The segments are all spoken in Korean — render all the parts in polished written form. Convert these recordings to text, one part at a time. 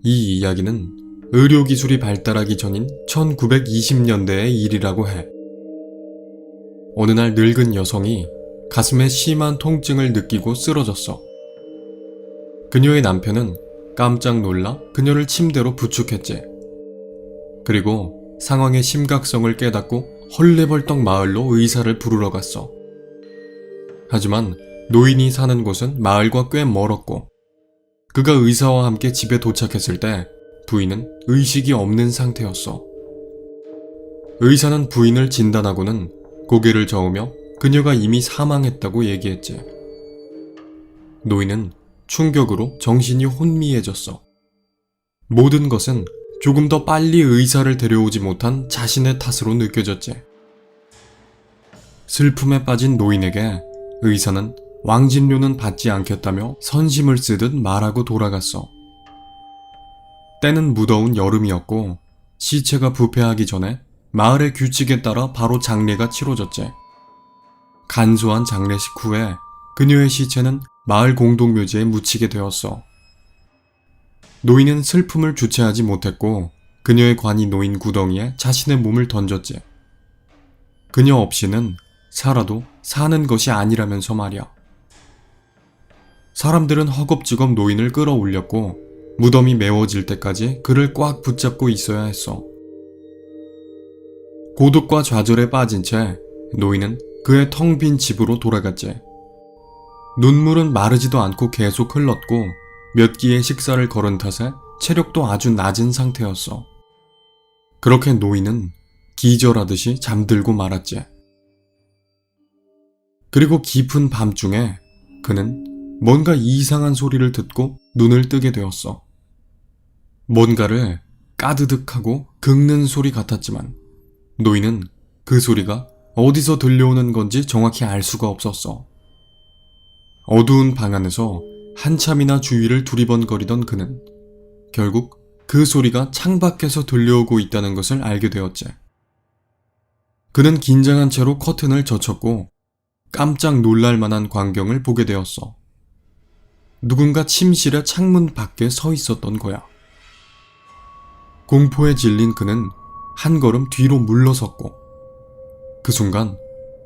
이 이야기는 의료기술이 발달하기 전인 1920년대의 일이라고 해. 어느 날 늙은 여성이 가슴에 심한 통증을 느끼고 쓰러졌어. 그녀의 남편은 깜짝 놀라 그녀를 침대로 부축했지. 그리고 상황의 심각성을 깨닫고 헐레벌떡 마을로 의사를 부르러 갔어. 하지만 노인이 사는 곳은 마을과 꽤 멀었고, 그가 의사와 함께 집에 도착했을 때 부인은 의식이 없는 상태였어. 의사는 부인을 진단하고는 고개를 저으며 그녀가 이미 사망했다고 얘기했지. 노인은 충격으로 정신이 혼미해졌어. 모든 것은 조금 더 빨리 의사를 데려오지 못한 자신의 탓으로 느껴졌지. 슬픔에 빠진 노인에게 의사는 왕진료는 받지 않겠다며 선심을 쓰듯 말하고 돌아갔어. 때는 무더운 여름이었고 시체가 부패하기 전에 마을의 규칙에 따라 바로 장례가 치러졌지. 간소한 장례식 후에 그녀의 시체는 마을 공동묘지에 묻히게 되었어. 노인은 슬픔을 주체하지 못했고 그녀의 관이 놓인 구덩이에 자신의 몸을 던졌지. 그녀 없이는 살아도 사는 것이 아니라면서 말이야. 사람들은 허겁지겁 노인을 끌어올렸고 무덤이 메워질 때까지 그를 꽉 붙잡고 있어야 했어. 고독과 좌절에 빠진 채 노인은 그의 텅 빈 집으로 돌아갔지. 눈물은 마르지도 않고 계속 흘렀고 몇 끼의 식사를 거른 탓에 체력도 아주 낮은 상태였어. 그렇게 노인은 기절하듯이 잠들고 말았지. 그리고 깊은 밤중에 그는 뭔가 이상한 소리를 듣고 눈을 뜨게 되었어. 뭔가를 까드득하고 긁는 소리 같았지만 노인은 그 소리가 어디서 들려오는 건지 정확히 알 수가 없었어. 어두운 방 안에서 한참이나 주위를 두리번거리던 그는 결국 그 소리가 창밖에서 들려오고 있다는 것을 알게 되었지. 그는 긴장한 채로 커튼을 젖혔고 깜짝 놀랄 만한 광경을 보게 되었어. 누군가 침실의 창문 밖에 서 있었던 거야. 공포에 질린 그는 한 걸음 뒤로 물러섰고 그 순간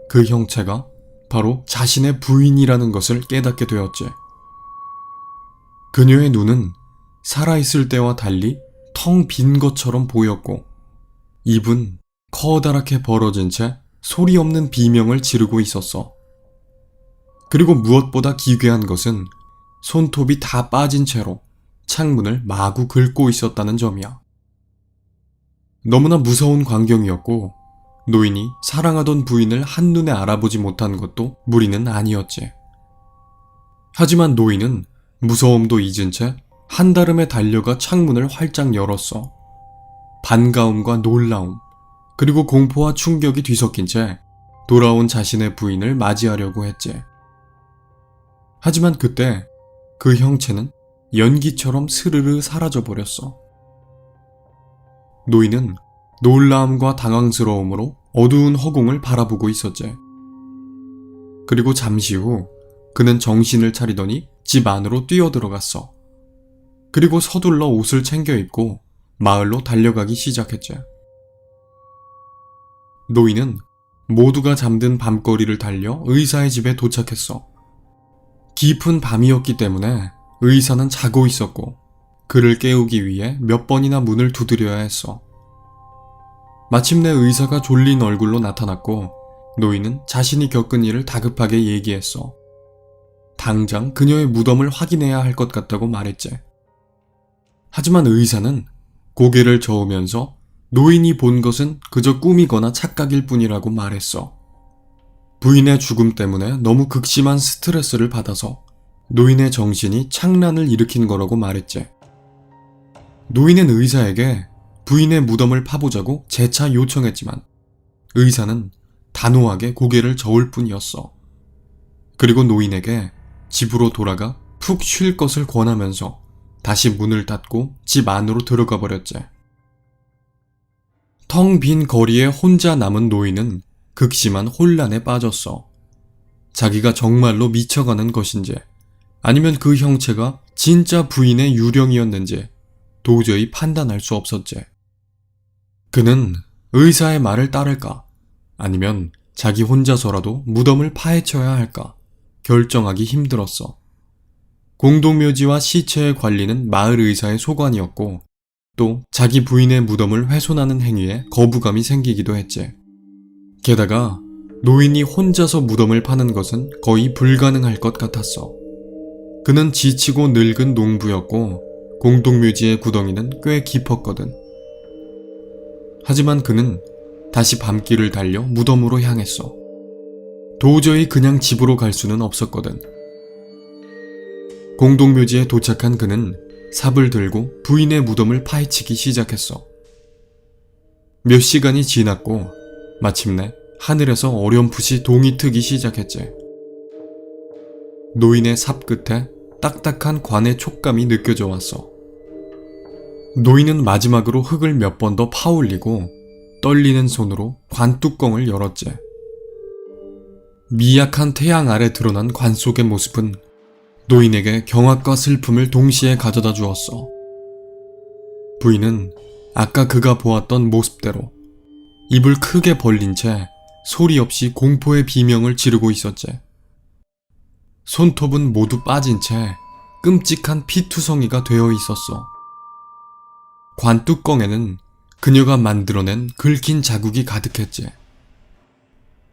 그 형체가 바로 자신의 부인이라는 것을 깨닫게 되었지. 그녀의 눈은 살아있을 때와 달리 텅 빈 것처럼 보였고 입은 커다랗게 벌어진 채 소리 없는 비명을 지르고 있었어. 그리고 무엇보다 기괴한 것은 손톱이 다 빠진 채로 창문을 마구 긁고 있었다는 점이야. 너무나 무서운 광경이었고 노인이 사랑하던 부인을 한눈에 알아보지 못한 것도 무리는 아니었지. 하지만 노인은 무서움도 잊은 채 한달음에 달려가 창문을 활짝 열었어. 반가움과 놀라움, 그리고 공포와 충격이 뒤섞인 채 돌아온 자신의 부인을 맞이하려고 했지. 하지만 그때 그 형체는 연기처럼 스르르 사라져버렸어. 노인은 놀라움과 당황스러움으로 어두운 허공을 바라보고 있었지. 그리고 잠시 후 그는 정신을 차리더니 집 안으로 뛰어들어갔어. 그리고 서둘러 옷을 챙겨 입고 마을로 달려가기 시작했지. 노인은 모두가 잠든 밤거리를 달려 의사의 집에 도착했어. 깊은 밤이었기 때문에 의사는 자고 있었고 그를 깨우기 위해 몇 번이나 문을 두드려야 했어. 마침내 의사가 졸린 얼굴로 나타났고 노인은 자신이 겪은 일을 다급하게 얘기했어. 당장 그녀의 무덤을 확인해야 할 것 같다고 말했지. 하지만 의사는 고개를 저으면서 노인이 본 것은 그저 꿈이거나 착각일 뿐이라고 말했어. 부인의 죽음 때문에 너무 극심한 스트레스를 받아서 노인의 정신이 착란을 일으킨 거라고 말했지. 노인은 의사에게 부인의 무덤을 파보자고 재차 요청했지만 의사는 단호하게 고개를 저을 뿐이었어. 그리고 노인에게 집으로 돌아가 푹 쉴 것을 권하면서 다시 문을 닫고 집 안으로 들어가 버렸지. 텅 빈 거리에 혼자 남은 노인은 극심한 혼란에 빠졌어. 자기가 정말로 미쳐가는 것인지 아니면 그 형체가 진짜 부인의 유령이었는지 도저히 판단할 수 없었지. 그는 의사의 말을 따를까? 아니면 자기 혼자서라도 무덤을 파헤쳐야 할까? 결정하기 힘들었어. 공동묘지와 시체의 관리는 마을 의사의 소관이었고, 또 자기 부인의 무덤을 훼손하는 행위에 거부감이 생기기도 했지. 게다가 노인이 혼자서 무덤을 파는 것은 거의 불가능할 것 같았어. 그는 지치고 늙은 농부였고 공동묘지의 구덩이는 꽤 깊었거든. 하지만 그는 다시 밤길을 달려 무덤으로 향했어. 도저히 그냥 집으로 갈 수는 없었거든. 공동묘지에 도착한 그는 삽을 들고 부인의 무덤을 파헤치기 시작했어. 몇 시간이 지났고 마침내 하늘에서 어렴풋이 동이 트기 시작했지. 노인의 삽 끝에 딱딱한 관의 촉감이 느껴져 왔어. 노인은 마지막으로 흙을 몇 번 더 파올리고 떨리는 손으로 관 뚜껑을 열었지. 미약한 태양 아래 드러난 관 속의 모습은 노인에게 경악과 슬픔을 동시에 가져다 주었어. 부인은 아까 그가 보았던 모습대로 입을 크게 벌린 채 소리 없이 공포의 비명을 지르고 있었지. 손톱은 모두 빠진 채 끔찍한 피투성이가 되어 있었어. 관 뚜껑에는 그녀가 만들어낸 긁힌 자국이 가득했지.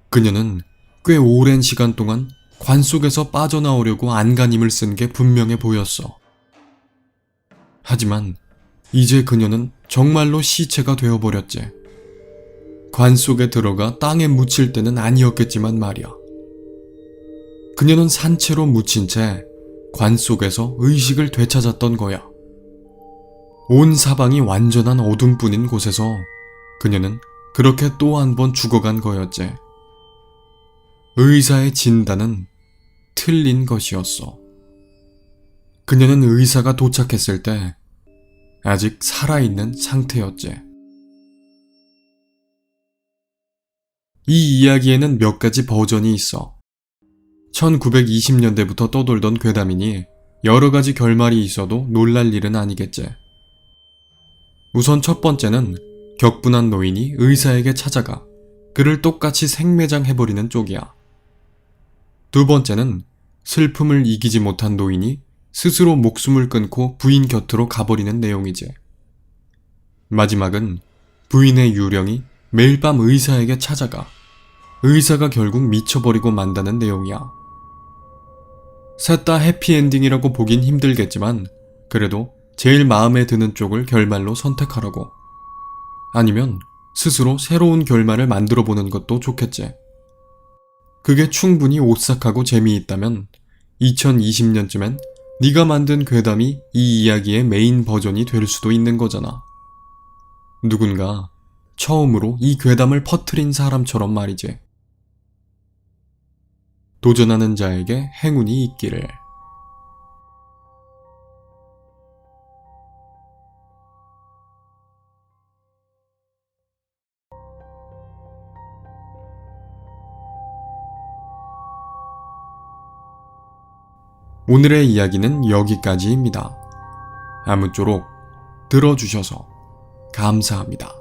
그녀는 꽤 오랜 시간 동안 관 속에서 빠져나오려고 안간힘을 쓴 게 분명해 보였어. 하지만 이제 그녀는 정말로 시체가 되어버렸지. 관 속에 들어가 땅에 묻힐 때는 아니었겠지만 말이야. 그녀는 산채로 묻힌 채 관 속에서 의식을 되찾았던 거야. 온 사방이 완전한 어둠뿐인 곳에서 그녀는 그렇게 또 한 번 죽어간 거였지. 의사의 진단은 틀린 것이었어. 그녀는 의사가 도착했을 때 아직 살아있는 상태였지. 이 이야기에는 몇 가지 버전이 있어. 1920년대부터 떠돌던 괴담이니 여러 가지 결말이 있어도 놀랄 일은 아니겠지. 우선 첫 번째는 격분한 노인이 의사에게 찾아가 그를 똑같이 생매장해버리는 쪽이야. 두 번째는 슬픔을 이기지 못한 노인이 스스로 목숨을 끊고 부인 곁으로 가버리는 내용이지. 마지막은 부인의 유령이 매일 밤 의사에게 찾아가 의사가 결국 미쳐버리고 만다는 내용이야. 셋 다 해피엔딩이라고 보긴 힘들겠지만 그래도 제일 마음에 드는 쪽을 결말로 선택하라고. 아니면 스스로 새로운 결말을 만들어보는 것도 좋겠지. 그게 충분히 오싹하고 재미있다면 2020년쯤엔 네가 만든 괴담이 이 이야기의 메인 버전이 될 수도 있는 거잖아. 누군가 처음으로 이 괴담을 퍼뜨린 사람처럼 말이지. 도전하는 자에게 행운이 있기를. 오늘의 이야기는 여기까지입니다. 아무쪼록 들어주셔서 감사합니다.